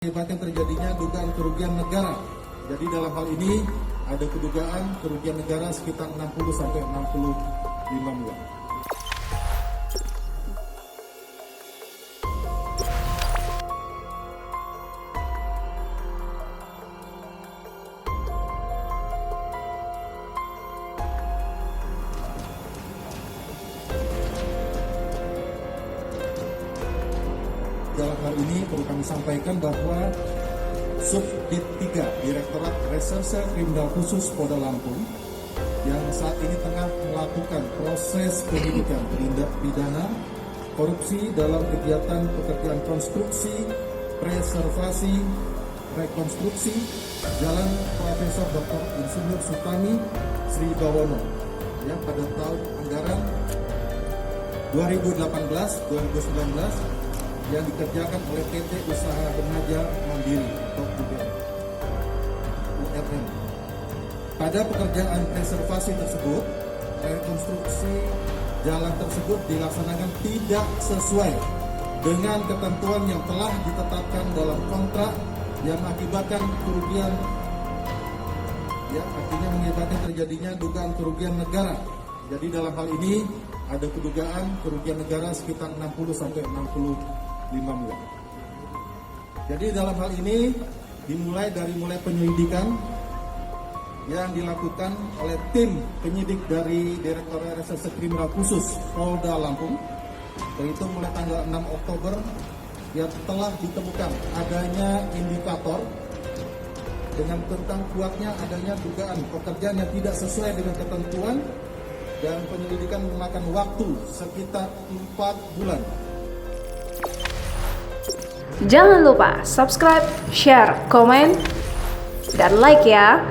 Mengakibatkan terjadinya dugaan kerugian negara. Jadi dalam hal ini ada kedugaan kerugian negara sekitar 60 sampai 65 miliar. Dalam hal ini perlu kami sampaikan bahwa Subdit 3 Direktorat Reserse Kriminal Khusus Polda Lampung yang saat ini tengah melakukan proses penyidikan tindak pidana korupsi dalam kegiatan pekerjaan konstruksi, preservasi, rekonstruksi Jalan Profesor Dr. Insinyur Sutami Sri Bawono pada tahun anggaran 2018-2019 yang dikerjakan oleh PT Usaha Remaja Mandiri atau URM. Pada pekerjaan preservasi tersebut, rekonstruksi jalan tersebut dilaksanakan tidak sesuai dengan ketentuan yang telah ditetapkan dalam kontrak yang mengakibatkan kerugian, artinya mengakibatkan terjadinya dugaan kerugian negara. Jadi dalam hal ini ada kedugaan kerugian negara sekitar 60 sampai 65 miliar. Jadi dalam hal ini dimulai dari penyelidikan yang dilakukan oleh tim penyidik dari Direktorat Reserse Kriminal Khusus Polda Lampung, yaitu mulai tanggal 6 Oktober yang telah ditemukan adanya indikator dengan tentang kuatnya adanya dugaan pekerjaan yang tidak sesuai dengan ketentuan, dan penyelidikan memakan waktu sekitar 4 bulan. Jangan lupa subscribe, share, komen, dan like ya.